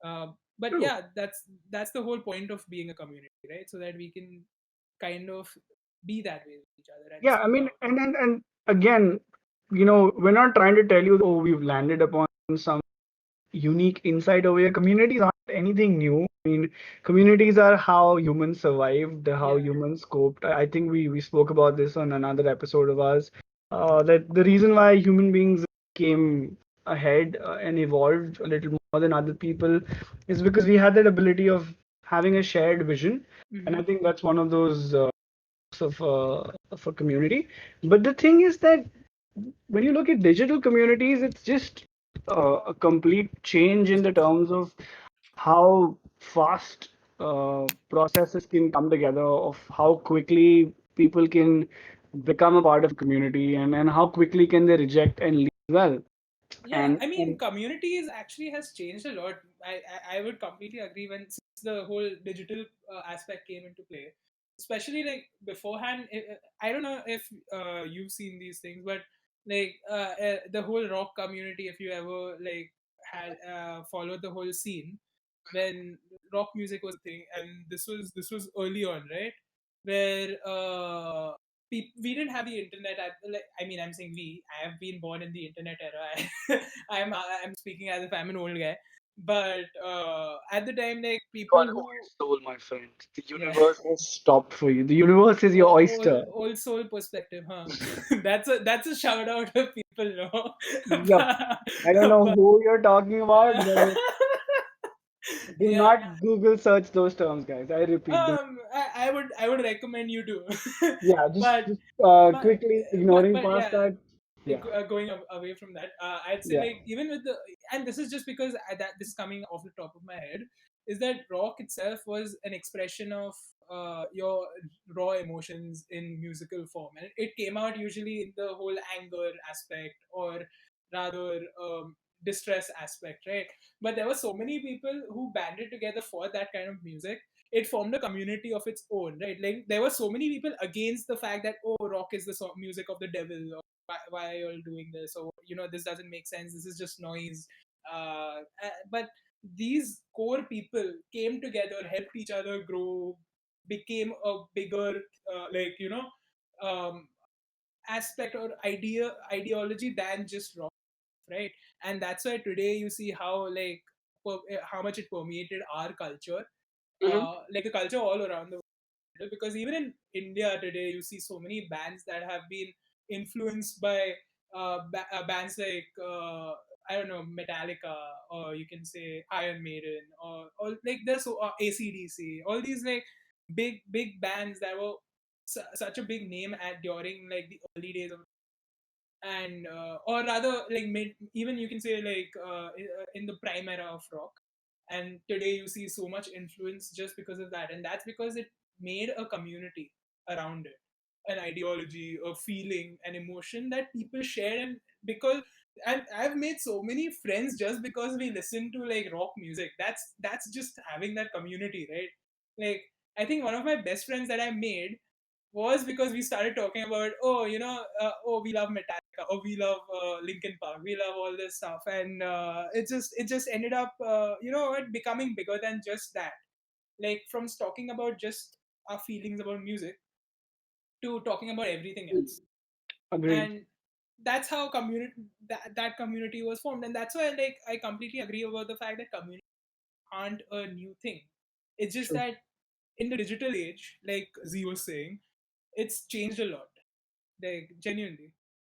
But True. yeah, that's the whole point of being a community, right? So that we can kind of be that way with each other and Yeah, I speak mean, out. and again, we're not trying to tell you, oh, we've landed upon some unique insight over here. Communities aren't anything new. I mean, communities are how humans survived, how Yeah, humans coped. I think we spoke about this on another episode of ours. That the reason why human beings came ahead and evolved a little more than other people is because we had that ability of having a shared vision. And hmm I think that's one of those of a community. But the thing is that when you look at digital communities, it's just a complete change in the terms of how fast processes can come together, of how quickly people can become a part of a community, and how quickly can they reject and leave well. yeah. And, I mean, and communities actually has changed a lot. I would completely agree when since the whole digital aspect came into play, especially like beforehand. I don't know if you've seen these things, but like the whole rock community, if you ever like had followed the whole scene when rock music was a thing, and this was early on, right? Where we didn't have the internet at, like, I mean, I'm saying we. I have been born in the internet era. I'm speaking as if I'm an old guy, but at the time, like you people are old who, soul, my friend. The yeah, universe has stopped for you. The universe is your oyster. old soul perspective, huh? That's a shout out to people, no, Yep. I don't know but who you're talking about, but do yeah. not Google search those terms, guys. I repeat, do. I would recommend you to, Yeah, just but just but quickly but ignoring but past yeah, that. Yeah, going away from that, I'd say yeah. like even with the, and this is just because that this is coming off the top of my head, is that rock itself was an expression of your raw emotions in musical form, and it came out usually in the whole anger aspect, or rather distress aspect, right? But there were so many people who banded together for that kind of music. It formed a community of its own, right? Like there were so many people against the fact that, oh, rock is the music of the devil, or why are you all doing this, or this doesn't make sense, this is just noise. But these core people came together, helped each other grow, became a bigger like um, aspect or ideology than just rock, right? And that's why today you see how like how much it permeated our culture, Hmm. like the culture all around the world. Because even in India today, you see so many bands that have been influenced by bands like I don't know, Metallica, or you can say Iron Maiden, or like there's so ACDC, all these like big bands that were such a big name at during like the early days of, and or rather like mid, even you can say like in the prime era of rock. And today you see so much influence just because of that, and that's because it made a community around it, an ideology, a feeling, an emotion that people share. And because, and I've made so many friends just because we listen to like rock music. That's just having that community, right? Like I think one of my best friends that I made was because we started talking about, oh, oh, we love Metallica, or we love Linkin Park, we love all this stuff, and it just ended up, it becoming bigger than just that. Like from talking about just our feelings about music to talking about everything else, Agreed. and that's how that community was formed. And that's why like I completely agree about the fact that community aren't a new thing. It's just True. that in the digital age, like Z was saying, it's changed a lot, like genuinely.